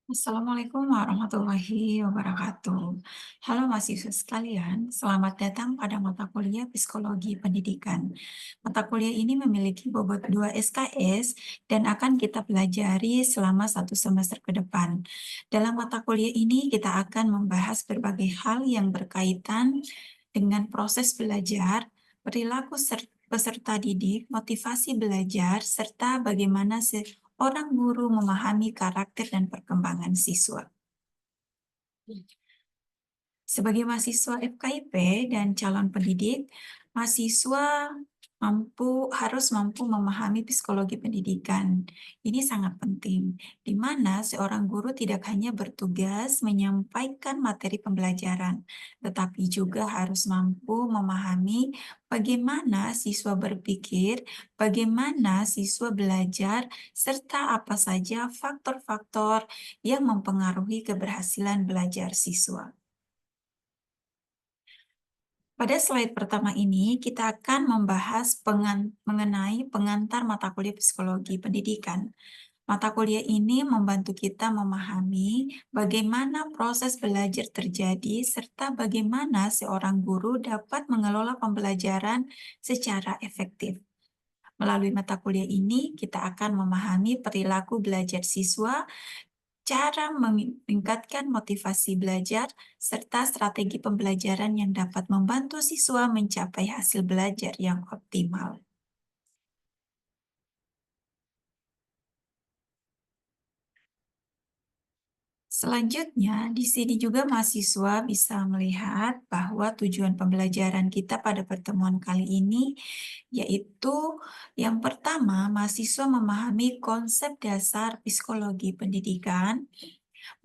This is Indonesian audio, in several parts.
Assalamualaikum warahmatullahi wabarakatuh. Halo mahasiswa sekalian, selamat datang pada mata kuliah Psikologi Pendidikan. Mata kuliah ini memiliki bobot 2 SKS dan akan kita pelajari selama 1 semester ke depan. Dalam mata kuliah ini kita akan membahas berbagai hal yang berkaitan dengan proses belajar, perilaku peserta didik, motivasi belajar, serta bagaimana orang guru memahami karakter dan perkembangan siswa. Sebagai mahasiswa FKIP dan calon pendidik, mahasiswa harus mampu memahami psikologi pendidikan. Ini sangat penting, di mana seorang guru tidak hanya bertugas menyampaikan materi pembelajaran, tetapi juga harus mampu memahami bagaimana siswa berpikir, bagaimana siswa belajar, serta apa saja faktor-faktor yang mempengaruhi keberhasilan belajar siswa. Pada slide pertama ini, kita akan membahas mengenai pengantar mata kuliah psikologi pendidikan. Mata kuliah ini membantu kita memahami bagaimana proses belajar terjadi, serta bagaimana seorang guru dapat mengelola pembelajaran secara efektif. Melalui mata kuliah ini, kita akan memahami perilaku belajar siswa, cara meningkatkan motivasi belajar, serta strategi pembelajaran yang dapat membantu siswa mencapai hasil belajar yang optimal. Selanjutnya, di sini juga mahasiswa bisa melihat bahwa tujuan pembelajaran kita pada pertemuan kali ini yaitu yang pertama, mahasiswa memahami konsep dasar psikologi pendidikan.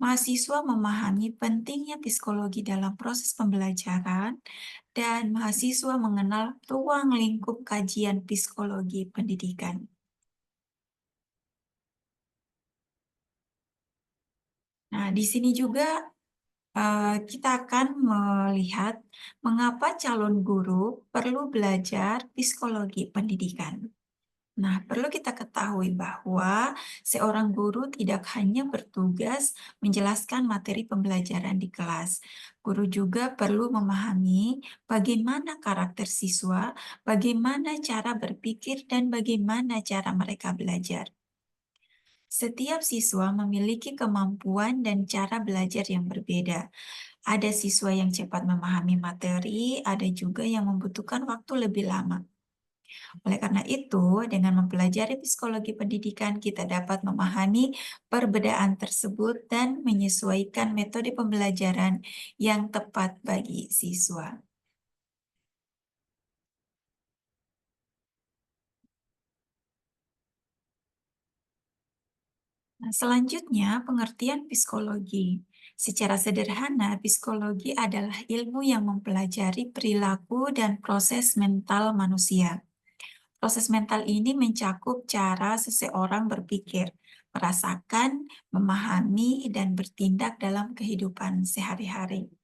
Mahasiswa memahami pentingnya psikologi dalam proses pembelajaran, dan mahasiswa mengenal ruang lingkup kajian psikologi pendidikan. Nah, di sini juga kita akan melihat mengapa calon guru perlu belajar psikologi pendidikan. Nah, perlu kita ketahui bahwa seorang guru tidak hanya bertugas menjelaskan materi pembelajaran di kelas. Guru juga perlu memahami bagaimana karakter siswa, bagaimana cara berpikir, dan bagaimana cara mereka belajar. Setiap siswa memiliki kemampuan dan cara belajar yang berbeda. Ada siswa yang cepat memahami materi, ada juga yang membutuhkan waktu lebih lama. Oleh karena itu, dengan mempelajari psikologi pendidikan, kita dapat memahami perbedaan tersebut dan menyesuaikan metode pembelajaran yang tepat bagi siswa. Nah, selanjutnya, pengertian psikologi. Secara sederhana, psikologi adalah ilmu yang mempelajari perilaku dan proses mental manusia. Proses mental ini mencakup cara seseorang berpikir, merasakan, memahami, dan bertindak dalam kehidupan sehari-hari.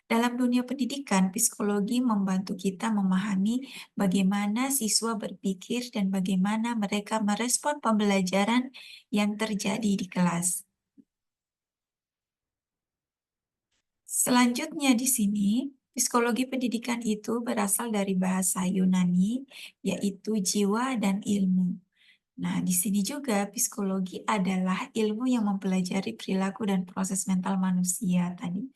Dalam dunia pendidikan, psikologi membantu kita memahami bagaimana siswa berpikir dan bagaimana mereka merespon pembelajaran yang terjadi di kelas. Selanjutnya di sini, psikologi pendidikan itu berasal dari bahasa Yunani, yaitu jiwa dan ilmu. Nah, di sini juga psikologi adalah ilmu yang mempelajari perilaku dan proses mental manusia tadi.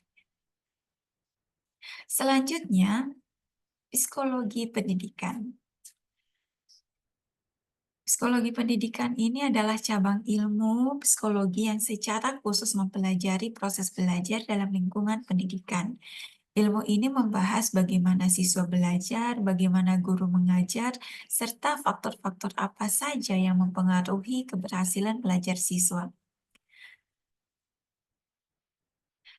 Selanjutnya, psikologi pendidikan. Psikologi pendidikan ini adalah cabang ilmu psikologi yang secara khusus mempelajari proses belajar dalam lingkungan pendidikan. Ilmu ini membahas bagaimana siswa belajar, bagaimana guru mengajar, serta faktor-faktor apa saja yang mempengaruhi keberhasilan belajar siswa.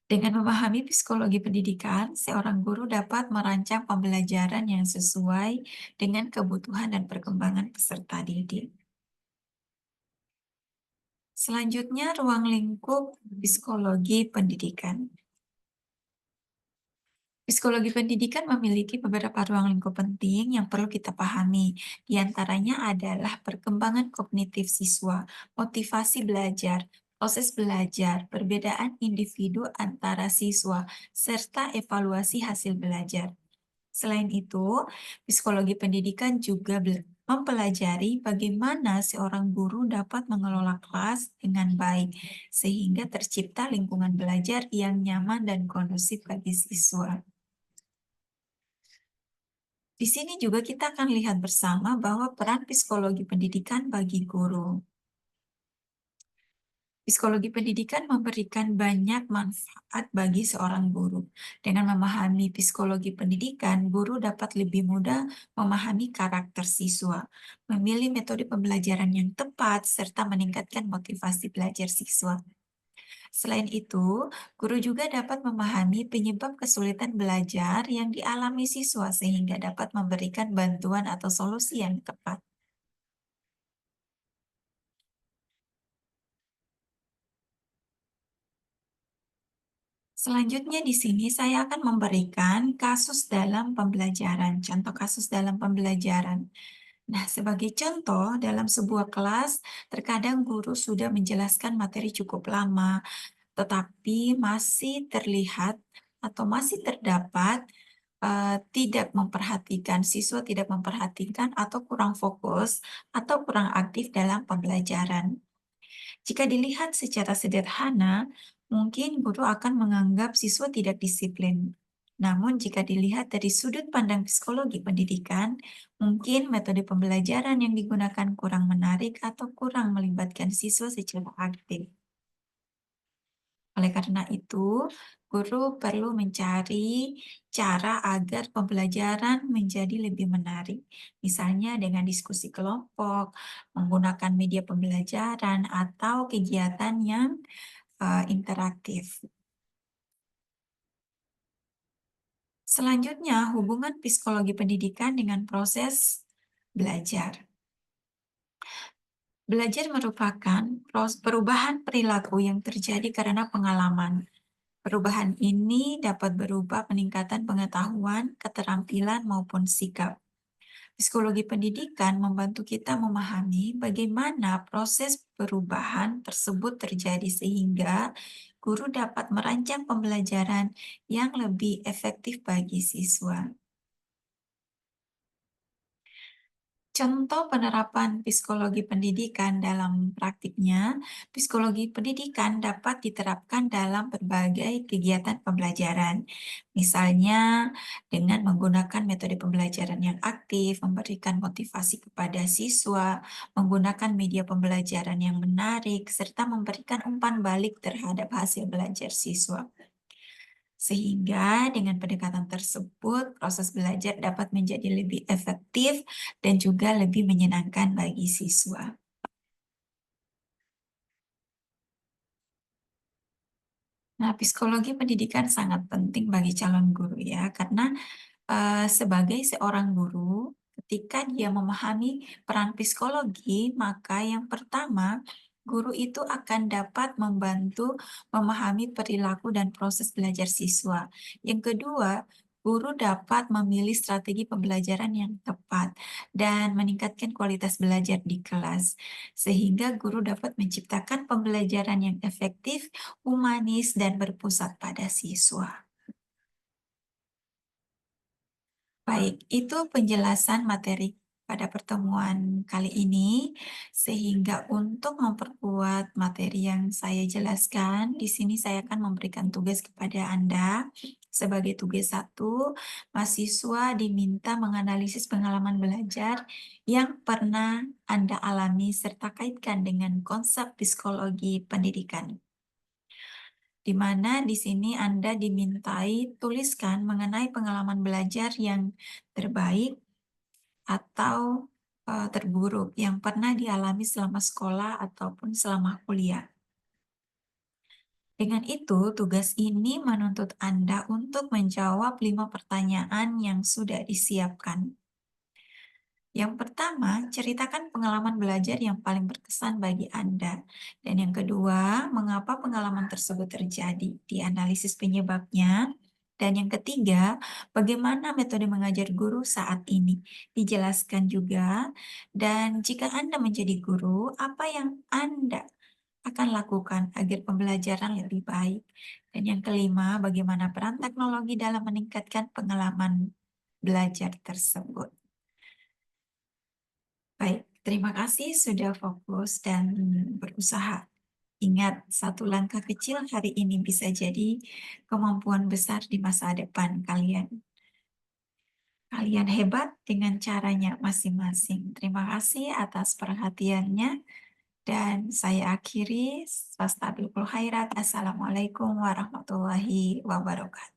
Dengan memahami psikologi pendidikan, seorang guru dapat merancang pembelajaran yang sesuai dengan kebutuhan dan perkembangan peserta didik. Selanjutnya, ruang lingkup psikologi pendidikan. Psikologi pendidikan memiliki beberapa ruang lingkup penting yang perlu kita pahami. Di antaranya adalah perkembangan kognitif siswa, motivasi belajar, proses belajar, perbedaan individu antara siswa, serta evaluasi hasil belajar. Selain itu, psikologi pendidikan juga mempelajari bagaimana seorang guru dapat mengelola kelas dengan baik, sehingga tercipta lingkungan belajar yang nyaman dan kondusif bagi siswa. Di sini juga kita akan lihat bersama bahwa peran psikologi pendidikan bagi guru. Psikologi pendidikan memberikan banyak manfaat bagi seorang guru. Dengan memahami psikologi pendidikan, guru dapat lebih mudah memahami karakter siswa, memilih metode pembelajaran yang tepat, serta meningkatkan motivasi belajar siswa. Selain itu, guru juga dapat memahami penyebab kesulitan belajar yang dialami siswa sehingga dapat memberikan bantuan atau solusi yang tepat. Selanjutnya di sini saya akan memberikan kasus dalam pembelajaran, contoh kasus dalam pembelajaran. Nah, sebagai contoh, dalam sebuah kelas, terkadang guru sudah menjelaskan materi cukup lama, tetapi masih terlihat atau masih terdapat tidak memperhatikan, siswa tidak memperhatikan atau kurang fokus atau kurang aktif dalam pembelajaran. Jika dilihat secara sederhana, mungkin guru akan menganggap siswa tidak disiplin. Namun, jika dilihat dari sudut pandang psikologi pendidikan, mungkin metode pembelajaran yang digunakan kurang menarik atau kurang melibatkan siswa secara aktif. Oleh karena itu, guru perlu mencari cara agar pembelajaran menjadi lebih menarik, misalnya dengan diskusi kelompok, menggunakan media pembelajaran, atau kegiatan yang interaktif. Selanjutnya, hubungan psikologi pendidikan dengan proses belajar. Belajar merupakan perubahan perilaku yang terjadi karena pengalaman. Perubahan ini dapat berupa peningkatan pengetahuan, keterampilan, maupun sikap. Psikologi pendidikan membantu kita memahami bagaimana proses perubahan tersebut terjadi sehingga guru dapat merancang pembelajaran yang lebih efektif bagi siswa. Contoh penerapan psikologi pendidikan dalam praktiknya, psikologi pendidikan dapat diterapkan dalam berbagai kegiatan pembelajaran. Misalnya, dengan menggunakan metode pembelajaran yang aktif, memberikan motivasi kepada siswa, menggunakan media pembelajaran yang menarik, serta memberikan umpan balik terhadap hasil belajar siswa. Sehingga dengan pendekatan tersebut, proses belajar dapat menjadi lebih efektif dan juga lebih menyenangkan bagi siswa. Nah, psikologi pendidikan sangat penting bagi calon guru ya, karena sebagai seorang guru, ketika dia memahami peran psikologi, maka yang pertama, guru itu akan dapat membantu memahami perilaku dan proses belajar siswa. Yang kedua, guru dapat memilih strategi pembelajaran yang tepat dan meningkatkan kualitas belajar di kelas, sehingga guru dapat menciptakan pembelajaran yang efektif, humanis, dan berpusat pada siswa. Baik, itu penjelasan materi pada pertemuan kali ini, sehingga untuk memperkuat materi yang saya jelaskan, di sini saya akan memberikan tugas kepada Anda. Sebagai tugas satu, mahasiswa diminta menganalisis pengalaman belajar yang pernah Anda alami serta kaitkan dengan konsep psikologi pendidikan, di mana di sini Anda dimintai tuliskan mengenai pengalaman belajar yang terbaik atau terburuk yang pernah dialami selama sekolah ataupun selama kuliah. Dengan itu, tugas ini menuntut Anda untuk menjawab 5 pertanyaan yang sudah disiapkan. Yang pertama, ceritakan pengalaman belajar yang paling berkesan bagi Anda. Dan yang kedua, mengapa pengalaman tersebut terjadi, dianalisis penyebabnya. Dan yang ketiga, bagaimana metode mengajar guru saat ini, dijelaskan juga. Dan jika Anda menjadi guru, apa yang Anda akan lakukan agar pembelajaran lebih baik? Dan yang kelima, bagaimana peran teknologi dalam meningkatkan pengalaman belajar tersebut? Baik, terima kasih sudah fokus dan berusaha. Ingat, satu langkah kecil hari ini bisa jadi kemampuan besar di masa depan kalian. Kalian hebat dengan caranya masing-masing. Terima kasih atas perhatiannya. Dan saya akhiri. Wastabiqul khairat. Assalamualaikum warahmatullahi wabarakatuh.